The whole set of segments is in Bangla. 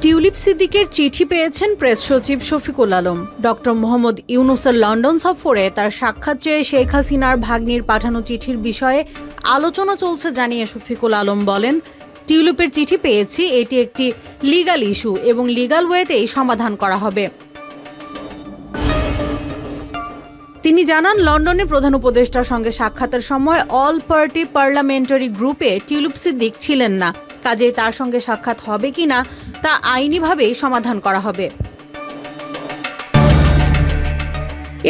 টিউলিপ সিদ্দিকের চিঠি পেয়েছেন প্রেস সচিব শফিকুল আলম। ডক্টর মোহাম্মদ ইউনূসের লন্ডন সফরে তার সাক্ষাৎ চেয়ে শেখ হাসিনার ভাগ্নির পাঠানো চিঠির বিষয়ে আলোচনা চলছে জানিয়ে শফিকুল আলম বলেন, টিউলিপের চিঠি পেয়েছি, এটি একটি লিগ্যাল ইস্যু এবং লিগ্যাল ওয়েতেই সমাধান করা হবে। তিনি জানান, লন্ডনে প্রধান উপদেষ্টার সঙ্গে সাক্ষাতের সময় অল পার্টি পার্লামেন্টারি গ্রুপে টিউলিপ সিদ্দিক ছিলেন না, কাজেই তার সঙ্গে সাক্ষাৎ হবে কিনা তা আইনিভাবেই সমাধান করা হবে।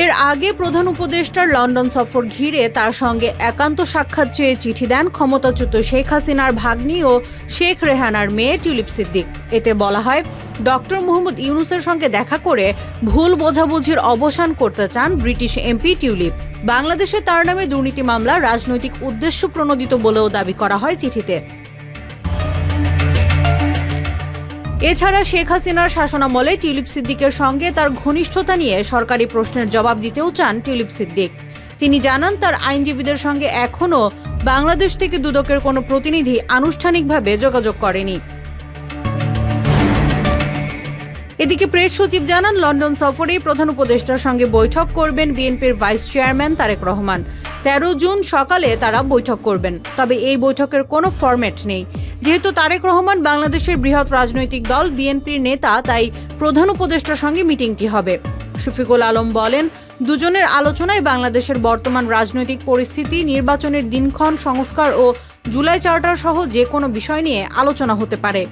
এর আগে প্রধান উপদেষ্টার লন্ডন সফর ঘিরে তার সঙ্গে একান্ত সাক্ষাৎ চেয়ে চিঠি দেন ক্ষমতাচ্যুত শেখ হাসিনার ভাগ্নি ও শেখ রেহানার মেয়ে টিউলিপ সিদ্দিক। এতে বলা হয়, ডক্টর মোহাম্মদ ইউনূসের সঙ্গে দেখা করে ভুল বোঝাবুঝির অবসান করতে চান ব্রিটিশ এমপি টিউলিপ। বাংলাদেশে তার নামে দুর্নীতি মামলা রাজনৈতিক উদ্দেশ্য প্রণোদিত বলেও দাবি করা হয় চিঠিতে। এছাড়া শেখ হাসিনার শাসনামলে টিউলিপ সিদ্দিকের সঙ্গে তার ঘনিষ্ঠতা নিয়ে সরকারি প্রশ্নের জবাব দিতেও চান টিউলিপ সিদ্দিক। তিনি জানান, তার আইনজীবীদের সঙ্গে এখনও বাংলাদেশ থেকে দুদকের কোনো প্রতিনিধি আনুষ্ঠানিকভাবে যোগাযোগ করেনি। এদিকে প্রেস সচিব জানান, লন্ডন সফরে প্রধান উপদেষ্টার সঙ্গে বৈঠক করবেন বিএনপির vice chairman Tarique Rahman. 13 June সকালে তারা বৈঠক করবেন, তবে এই বৈঠকের কোনো ফরম্যাট নেই। যেহেতু তারেক রহমান বাংলাদেশের বৃহৎ রাজনৈতিক দল বিএনপির নেতা, তাই প্রধান উপদেষ্টার সঙ্গে মিটিংটি হবে। শফিকুল আলম বলেন, দুজনের আলোচনায় বাংলাদেশের বর্তমান রাজনৈতিক পরিস্থিতি, নির্বাচনের দিনক্ষণ, সংস্কার ও জুলাই চার্টার সহ যে কোনো বিষয় নিয়ে আলোচনা হতে পারে।